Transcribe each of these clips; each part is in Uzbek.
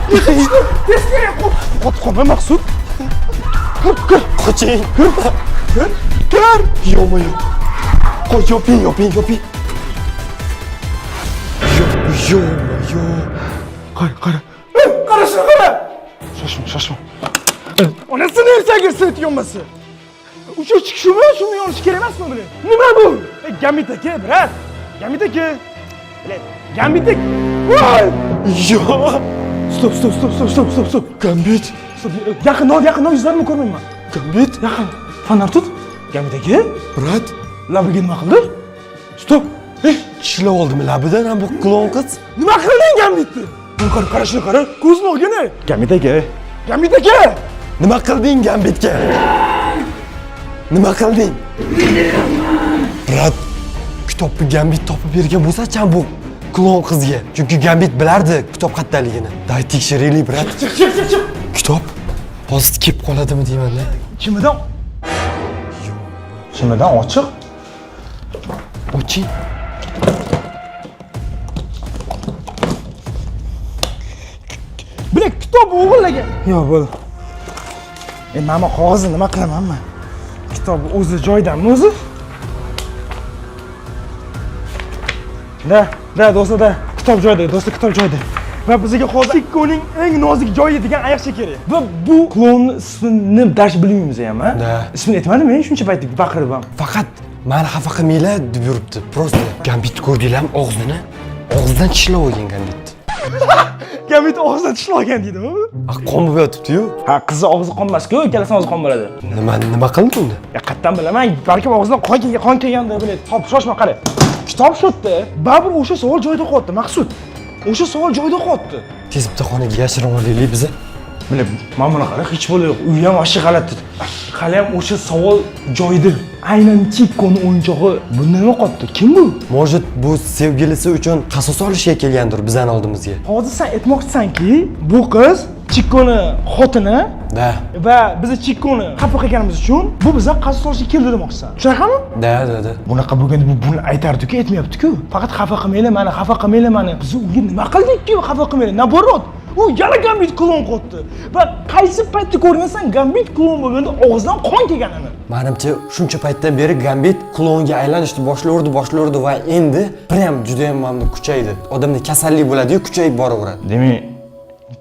Teskari qotqonma Maqsud. Kir. Qoching. Kir. Yo'q. Qoch, yoping. Yo'q. Qara. Qara shuni qara. Shoshma. Onasini ertaga sut yonmasa. O'sha chiqishimi, shuni yonish kerak emasmi bular? Nima bu? Gambit aka, brat. Gambit aka. Bilet. Gambit aka. Voy! Yo'q. Stop. Gambit. Yaqin ol, yuzlarimni ko'rmayman. Gambit. Yaqin. Fanar tut. Gambit aka. Brat. Labiga nima qildi? Stop. Tishlab oldimi labidan ham bu klon qiz? Nima qilding Gambitni? Qara shuni qara. Ko'zini olgani. Gambit aka. Nima qilding Gambitga? Nima qilding? Brat, kitobni Gambit topib bergan bo'lsa-chi bu klon qizga. Chunki Gambit bilardi kitob qayerdaligini. Day tekshiraylik, brat. Chiq. Kitob hozir kelib qoladimi deyman-da. Chimidan ochiq. Oching. Bilak kitob o'g'irlagan. Yo'q, bo'ldi. Mana qog'ozni nima qilamanmi? Kitob o'zi joyidanmi o'zi? Da, do'stlar, kitob joyida. Va bizga hozir Tikkoning eng nozik joyi degan oyoqcha kerak. Va bu klonning ismini dash bilmaymiz ham, ha? Da. Ismini aytmadimi? Shuncha payt baqirib ham. Faqat meni xafa qilmanglar deb yuribdi. Prosta Gambit ko'rdinglarmi og'zidan tishlab olgan Gambit. Gambit og'zidan tishlab olgan deydimi? Qon bo'lib yotibdi-yu. Ha, qizni og'zi qonmas-ku, ikkalasining og'zi qon bo'ladi. Nima qildi unda? Qayerdan bilaman? Balkim og'zidan qon kelganda biladi. Hop, shoshma qara. Kitob shotdi. Baribir o'sha savol joyida qoldi, Maqsud. O'sha savol joyida qoldi. Tez bitta xonaga yashirin olaylik biz. Mana mana buni qara, hech bo'lib, uy ham oshi g'alati. Hali ham o'sha savol joyida. Aynan Tikkoning o'yinchog'i bundan nima qotdi? Kim bu? Может, bu sevgilisi uchun qasos olishga kelgandir bizning oldimizga. Hozir sen aytmoqchisanki, bu qiz Tikkoning xotini Da. va biz Tikkoni xafa qilganimiz uchun bu bizga qasos olishga keldi demoqchisan. Shunaqami? Da. Bunaqa bo'lganda bu buni aytardi-ku, aytmayapti-ku. Faqat xafa qilmanglar mani. Biz unga nima qildik-ku, xafa qilmanglar. Naborot. U yana Gambit klon qotdi. Va qaysi paytda ko'rgansan Gambit klon bo'lganda og'zidan qon kelganini? Menimcha, shuncha paytdan beri Gambit klonga aylanishni boshlardi va endi prям juda ham mamnun kuchaydi. Odamda kasallik bo'ladi-yu, kuchayib boraveradi. Demak,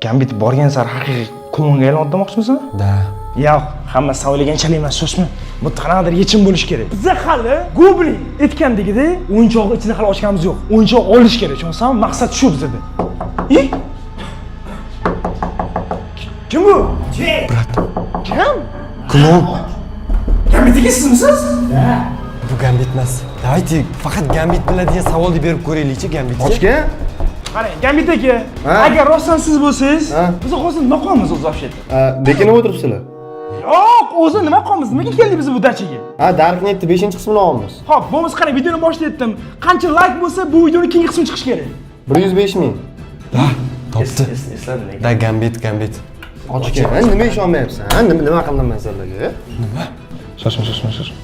Gambit borgan sari haqiqiy klonga aylandi demoqchimisan? Da. Yo'q, hamma savolaganchalik emas, shoshma. Bu qanaqadir yechim bo'lish kerak. Bizda hali Goblin aytgandagidek o'yinchoqni ichini hali ochganimiz yo'q. O'yinchoq olish kerak, tushunsanmi? Maqsad shu bizda. Kim bu? Brat. Kim? Klon. Gambitga sizmisiz? Bu Gambit emas. Davaychi, faqat Gambit biladigan savolni berib ko'raylik-chi Gambitga. Ochga? Qarang, Gambit aka, agar rostdan siz bo'lsangiz, biz hozir nima qilamiz o'zi вообще-то? Bekinib o'tiribsizlar. Yo'q, o'zi nima qilamiz? Nimaga keldik biz bu dachaga? Darknet 5-qismini olamiz. Xo'p, bo'lmasa qarang, videoni boshida aytdim. Qancha like bo'lsa, bu videoning keyingi qismi chiqishi kerak. 105 ming. Da, topdi. Esladim. Da Gambit. Ochga. Nima ishonmayapsan? Nima qildim men sizlarga? Nima? Shoshma.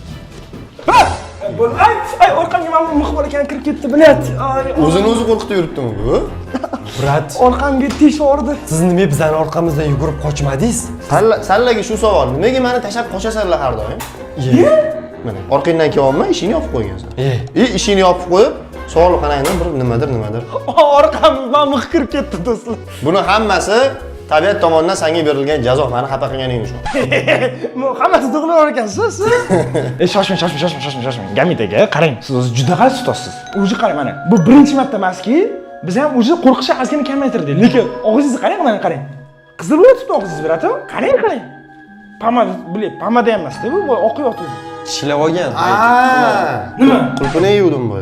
Ay, orqamga mana bu muxbir ekan kirib ketdi, bilat. O'zini o'zi qo'rqitib yuribdimi bu? Brat, Orqamga tish urdi. siz nima bizning orqamizdan yugurib qochmadingiz? Sallaga shu savol. Nimaga meni tashlab qochasanlar har doim? Mana orqangdan kelyapman, ishingni yopib qo'ygansan. Ishingni yopib qo'yib, savol qarangdan bir nimadir. Orqamdan mix kirib ketdi, do'stlar. Buni hammasi tabiat tomonidan senga berilgan jazo. Meni xafa qilganing uchun. Hammasi to'g'ri ekansiz. Shoshmang. Gambit aka, qarang, siz o'zi juda g'alati tutasiz. O'zi qarang mana. Bu birinchi marta emaski, biz ham o'zi qo'rqishni ozgina kamaytirdik. Lekin og'zingizni qarang. Qizil bo'libdi og'zingiz, biratim. Qarang. Pomada ham emas-da, bu oqib yotibdi. Tishlab olgan. Nima? Qulpini yuvdim bu.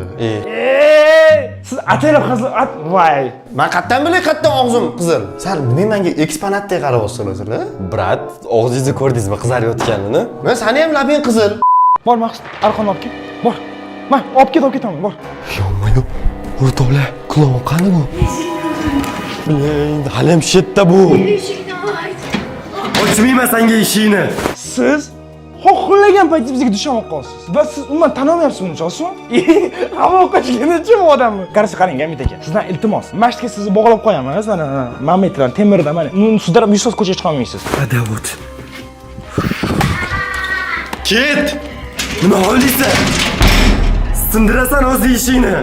Siz ataylab qizil voy. Men qayerdan bilay, qayerdan og'zim qizil. Sal nima menga eksponatdek qarab o'tsizlar? Brat, og'zingizni ko'rdingizmi qizarayotganini? Men seni ham labing qizil. Bor Maqsud, arqonni olib kel. Bor. Ma, olib ketaman, bor. Yo'q. O'rtoqlar, klon qani bu? Hali ham shetda bu. Ochmayman senga ishingni. Siz xohlagan paytda bizga dushman bo'lib qolasiz. Va siz umuman tanolmayapsizmi uncha osmon? Havo qochganicha bu odamni. Qarasa qarang, Gamit aka. Sizdan iltimos. Masjidga sizni bog'lab qo'yamiz. Mana mammetlar temirda mana. Uni sudrab yuzsiz ko'chaga chiqa olmaysiz. Adavot. Ket! Nima olaysan? Sindirasan o'z ishingni.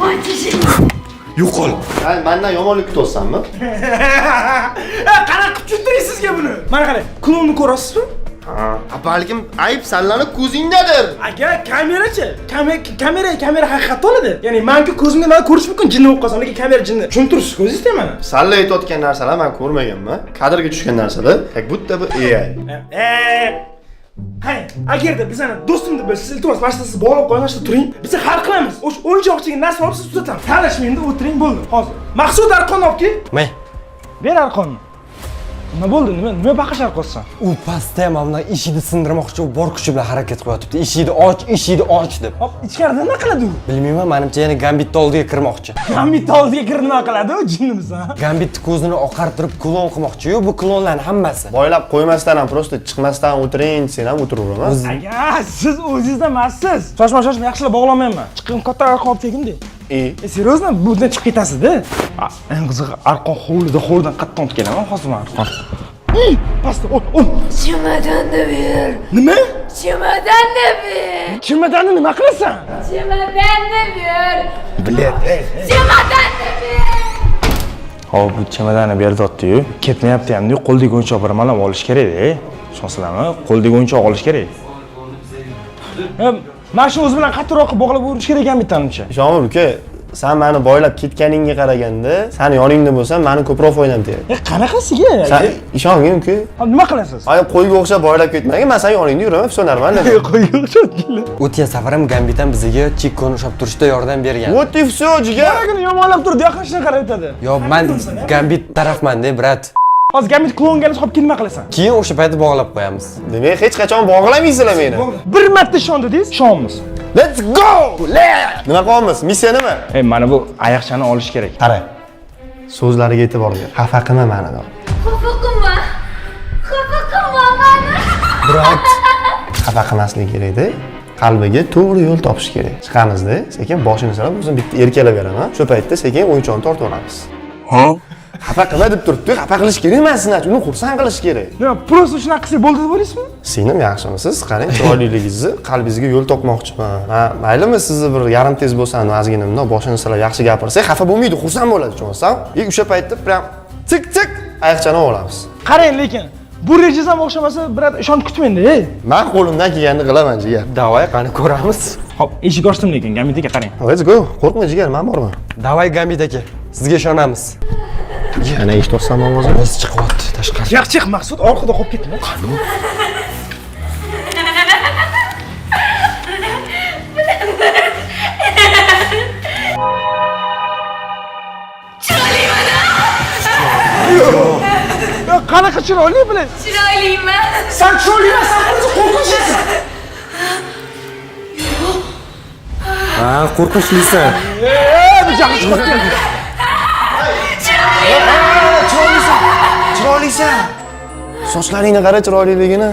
Och ishing. Yo'qol. Ha, mendan yomonlik kutyapsanmi? Qara qilib tushuntiring sizga buni. Mana qarang, klonni ko'rasizmi? Ha, balkim ayb sanlani ko'zingdadir. Aka, kamerachi. Kamera haqiqatda oladi. Ya'ni menga ko'zimga nima ko'rish mumkin, jinni bo'lib qolsam, lekin kamera jinni. Tushuntirsiz ko'zingizda mana. Salla aytayotgan narsalar men ko'rmaganman. Kadrga tushgan narsalar, как будто бы AI. Hay, agarda bizani do'stim deb siz iltimos mana sizni bog'lab qo'yinglar, turing. Biz hal qilamiz. O'sha o'yinchoqchiga narsa olib siz tuzatamiz. Talashmaydi, o'tiring bo'ldi. Hozir. Maqsud arqonni olib kel. May. Ber arqonni. Nima bo'ldi? Nima baqishar qo'ysan? U pastda ham mana eshikni sindirmoqchi, u bor kuchi bilan harakat qilyapti. Eshikni och deb. Hop, ichkarida nima qiladi u? Bilmayman, menimcha yana Gambitni oldiga kirmoqchi. Gambitni oldiga kirib nima qiladi u jinnimiz, ha? Gambitni ko'zini oqartirib klon qilmoqchi-yu, bu klonlarning hammasi. Boylab qo'ymasdan ham просто chiqmasdan o'tiring, sen ham o'tiraveraman. Aka, siz o'zingizda emassiz. Shoshma, yaxshilab bog'lamayman. Chiqim katta arqon olib kelgin-de. Seriozmi? Bundan chiqib ketasiz-da. Eng qizig'i arqon hovlidan qattiq olib kelaman hozir men arqon. Pastda, Chemadonni ber. Nima? Chemadonni ber. Chemadonni nima qilasan? Chemadonni ber. Bilet. Chemadonni ber. Hop, bu chemadonni berdi-yu. Ketmayapti ham-da, qo'ldagi o'yinchoq bir malab olish kerak-da. Ishonsizlarmi? Qo'ldagi o'yinchoq olish kerak. Mana shu o'zi bilan qattiqroq bog'lab o'rish kerak ekan bittanimcha. Ishonmir uka, sen meni boylab ketganingga qaraganda, sen yoningda bo'lsan, meni ko'proq foydam tegadi. Qanaqasiga? Sen ishongin uka. Nima qilasiz? Ay qo'yga o'xshab boylab ketmagin, men sen yoningda yuraman, все нормально. Qo'yga o'xshatganlar. O'tgan safar ham Gambitdan bizga chikkoni ushlab turishda yordam bergan. Вот и все, jigar. Qanaqani yomonlab turdi, yoqishdan qarab o'tadi. Yo, men Gambit tarafman-da, brat. Hozir Gambit klonga olib kelib nima qilasan? Keyin o'sha paytda bog'lab qo'yamiz. Demak, hech qachon bog'lamaysizlar meni. Bir marta ishondingiz, ishonamiz. Let's go! Nima qilyapmiz? Missiya nima? Mana bu oyoqchani olish kerak. Qara. So'zlariga e'tibor ber. Xafa qilma meni. Xafa qilma. Xafa qilma meni. Brat, xafa qilmaslik kerak-da. Qalbiga to'g'ri yo'l topish kerak. Chiqamizda, sekin boshini solib, o'zim bitta erkalab beraman. Shu paytda sekin o'yinchoqni tortib olamiz. Ha? Xafa qilma deb turibdi. Xafa qilish kerak emas, uni xursand qilish kerak. Nima, prosta shunaqa qilsak bo'ldi deb o'ylaysizmi? Sizning yaxshimisiz? Qarang, chiroyligingizni qalbingizga yo'l topmoqchiman. Ha, maylimi sizni bir yarim tez bo'lsan, ozgina bundoq boshini silab yaxshi gapirsak, xafa bo'lmaydi, xursand bo'ladi, tushunsan? O'sha paytda prям tik oyoqchani olamiz. Qarang, lekin bu rejizam o'xshamasa, birat ishonib kutmaydi. Men qo'limdan kelganini qilaman, jigar. Davay, qani ko'ramiz. Hop, eshik ochdim lekin, Gambit aka qarang. Let's go. Qo'rqma, jigar, men borman. Davay, Gambit aka. Sizga ishonamiz. Yana eshitolsam ovozini. O'zi chiqyapti tashqari. Chiq, Maqsud orqada qolib ketma. Qani? Qanaqa chiroyli bilan? Chiroyliman. Sen chiroyli emassan, o'zi qo'rqinchlisan. Ha, qo'rqinchlisan. Bu joqqa chiqib ketdi. Chiroylisan. Sochlaringni qara chiroyliligini.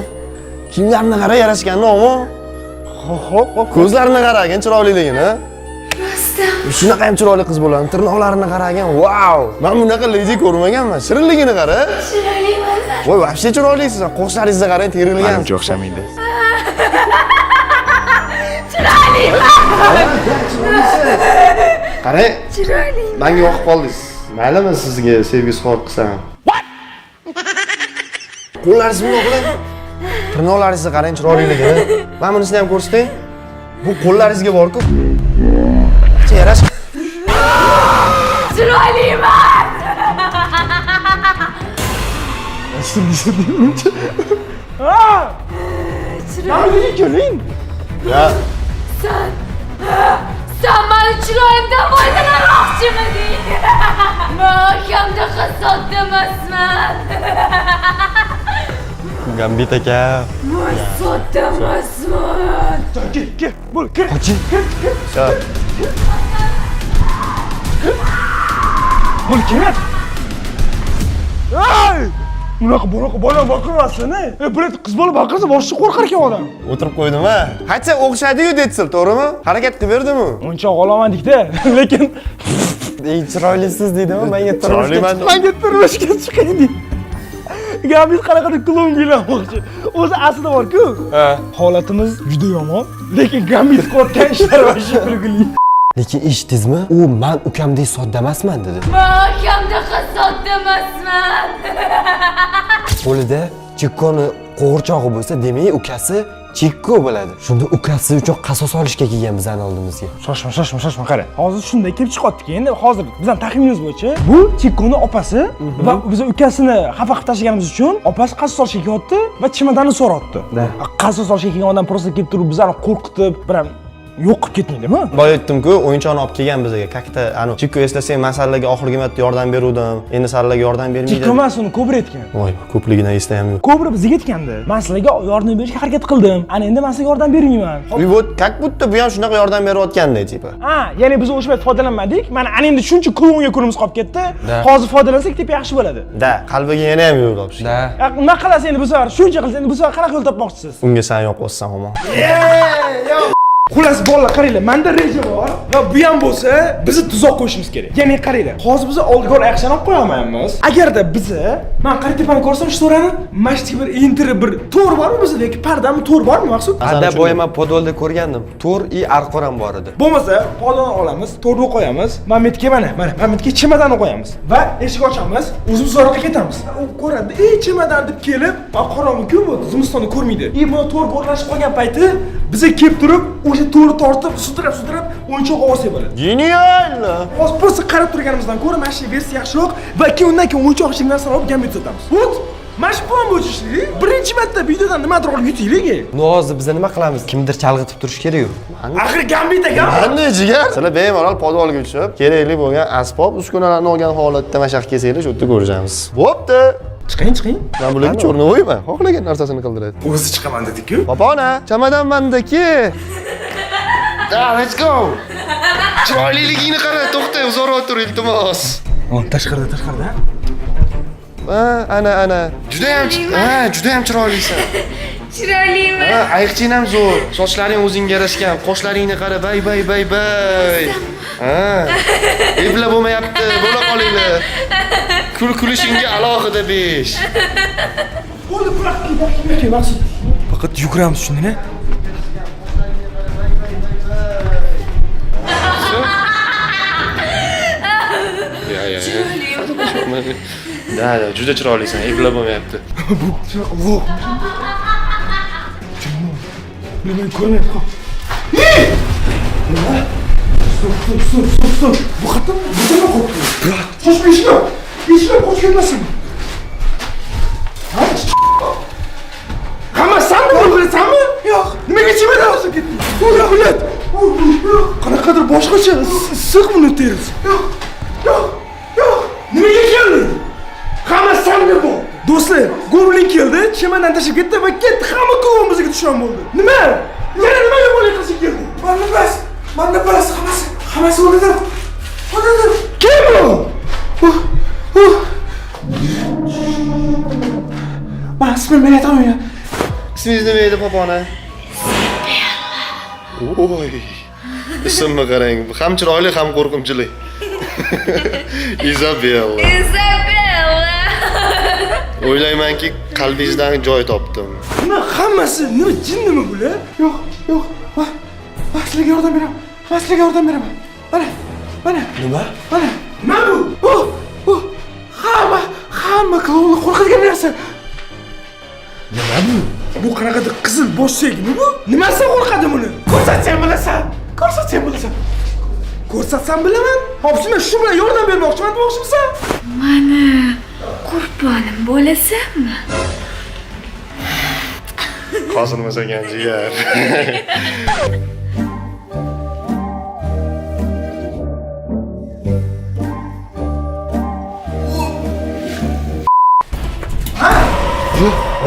Kiyimlarini qara yarashganini, omo. Xo'p. Ko'zlarini qaragin chiroyliligini. Rostdan. Shunaqa ham chiroyli qiz bo'ladi. Tirnoqlarini qaragin. Vau! Men bunaqa ledi ko'rmaganman. Shirinligini qara. Chiroyliman. Voy, вообще chiroylisiz. Qoshlaringizni qarang, terilgan. Menga o'xshamaydi. Qarang. Chiroyli. Menga yoqib qoldingiz. Maylimi sizga sevgi izhor qilsam? Qo'llaringizni bundoq qiling. Tirnoqlaringizni qarang chiroyliligini. Men bunisini ham ko'rsating. Bu qo'llaringizga bor-ku. Yarash. Chiroyliman. Ha! Chiroyli ko'ring. Ya, Sen beni chiroyimdan foydalanmoqchimiding? Men kamda hasod emasman. Gambit aka. Men sodda emasman. Kel, bo'l, kir. ya. Bo'l, kelyapti. Ay! Bunaqa bola baqirmasin. Bilet qiz bola baqirsa boshqa qo'rqar ekan odam. O'tirib qo'ydim-a. Hatcha o'xshadi-yu Detsil, to'g'rimi? Harakat qilib berdim-u. O'yinchoq olamandik-da, lekin Ey chiroylisiz deydimi? Menga Chiroyliman. menga turmushga chiqing deydi. Gapingiz qanaqadir klon o'ylamoqchi. O'zi aslida bor-ku. Holatimiz juda yomon, lekin Gambit qilayotgan ishlar vashib kulgili. Lekin eshitdingizmi? U men ukamdek sodda emasman dedi. Men ukamdaqa sodda emasman. Qo'lida chikkoni qo'g'irchog'i bo'lsa, demak ukasi chikko bo'ladi. Shunda ukasi uchun qasos olishga kelgan bizning oldimizga. Shoshma, qara. Hozir shunday kelib chiqyapti-ki, endi hozir bizning taxminimiz bo'yicha bu chikkoni opasi va biz ukasini xafa qilib tashlaganimiz uchun opasi qasos olishga kelyapti va chemodanni so'rayapti. Qasos olishga kelgan odam просто kelib turib bizlarni qo'rqitib, biram yo'q qilib ketmaydimi? Boya aytdim-ku, o'yinchoqni olib kelgan bizga. Kakta, Chikko eslasang, men sizlarga oxirgi marta yordam beruvdim. Endi sizlarga yordam bermaydi. Chikko emas, uni Kobra aytgan. Voy, ko'pligini eslayam yo'q. Kobra bizga aytgandi. Men sizlarga yordam berishga harakat qildim. Ana endi men sizga yordam bermayman. Вот, как будто bu ham shunaqa yordam berayotgandi, tipa. Ya'ni biz o'sha payt foydalanmadik. Mana ana endi shuncha klonga ko'rimiz qolib ketdi. Hozir foydalansak deb yaxshi bo'ladi. Da, qalbiga yana ham yo'l topish. Nima qilasiz endi bu safar? Shuncha qilsangiz endi bu safar qanaqa yo'l topmoqchisiz? Unga sen yo'q bo'lsan, omon. Xullas bolalar, qaranglar, menda reja bor va bu ham bo'lsa, bizni tuzoq qo'yishimiz kerak. Ya'ni qaranglar, hozir biz oldiga action olib qo'yolmaymiz. Agarda bizni, men qarang tepani ko'rsam, shu to'rani mashtiga bir entiri bir to'r bormi bizda yoki pardami to'r bormi maqsud? Ada boya men podolda ko'rgandim. To'r i arqor ham bor edi. Bo'lmasa, podoni olamiz, to'rni qo'yamiz, mametga mana mametga chemodanni qo'yamiz va eshik ochamiz, o'zimiz uzoqqa ketamiz. U ko'radi, chemodan deb kelib, qorong'i-ku bu zimistonni ko'rmaydi. Bu to'r bo'rlashib qolgan payti biza kelib turib, o'sha to'rni tortib, sudrab, o'yinchoq ovoz bo'ladi. Genial! Hozir bo'lsa qarab turganimizdan ko'ra mana shu versiya yaxshiroq va keyin undan keyin o'yinchoq iching narsani olib Gambit sotamiz. Vot! Mana shu plan bo'yicha ishlaylik. Birinchi marta videodan nimadir olib yutaylik. Hozir biz nima qilamiz? Kimdir chalg'itib turish kerak-ku. Axir Gambit aka. Qanday jigar? Sizlar bemalol podolga tushib, kerakli bo'lgan asbob, uskunalarni olgan holatda mashaq kelsanglar, shu yerda ko'rishamiz. Bo'pti. Chiqing. Men bularga cho'rnavoyman. Xohlagan narsasini qildiradi. O'zi chiqaman dedi-ku. Popona, chamadon mandaki. Let's go. Chiroyliligingni qara, to'xta, uzoqroq tur, iltimos. Tashqarida. Ana. Juda ham chiroylisan. Chiroyliman. Ayiqching ham zo'r. Sochlaring o'zingga yarashgan. Qoshlaringni qara, bay. Ebla bo'lmayapti, bo'la qolinglar. Kulishingga alohida 5. Bo'ldi, maqsud. Faqat yuguramiz shunda. Da, juda chiroylisan, ebla bo'lmayapti. Bu Alloh. Nima ko'ryapti? Nima? Stop. Bu xatam, nima qo'yibdi? Brat, shoshma. Eshiklar qochib ketmasin. Hamma sanmi bilasanmi? Yo'q. Nimaga chemodan olib ketding? O'ylat. Qanaqadir boshqacha issiq buni terisi. Yo'q. Nimaga kelding? Hamma sanmi bu? Do'stlar, Goblin keldi, chemodan tashlab ketdi va ketdi. Hamma klon bizga dushman bo'ldi. Nima? Yana nimaga bo'lib qilib kelding? Manda bilas hammasi o'rnidir. Kim bu? Ismim aytaman. Ismingiz nima edi, popona? Voy. Ismimni qarang, ham chiroyli, ham qo'rqinchli. Isabella. O'ylaymanki, qalbingizdan joy topdim. Nima hammasi, nima jinnimi bular? Yo'q. Sizlarga yordam beraman. Mana. Nima? Nima bu? Hamma klonni qo'rqitgan narsa. Nima bu? Bu qanaqadir qizil bosh suyagimi bu? Nimasidan qo'rqadi buni? Ko'rsatsam bilasan. Ko'rsatsam bilaman. Hop, shunday shu bilan yordam bermoqchiman demoqchimisan? Mana qurbonim bo'lasanmi? Qosilmasagan jigar.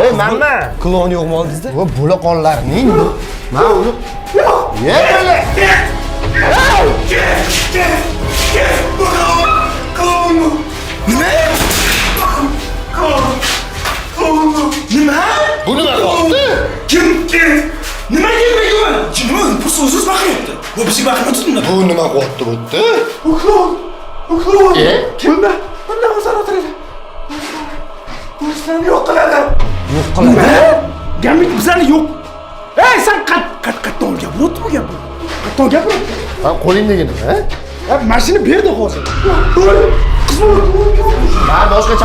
Ey, mamma! Klon yo'qmi oldingizda? Bu bo'la qonlarning. Mana uni. Yo'q. Klon. Nima? Bu bizga vaqtni tutdi. Bu nima qilyapti bu yerda? Uklon. Kimda? Bundan o'zar o'tiradi. O'zini yo'q qiladi. Yo'q qiladi. Gambit bizani yo'q. Ey, sen qatton gapiryapti bu gapni. Qatton gapiryapti. Ha, qo'lingdagi nima? Ya mashina berdi hozir. Men boshqa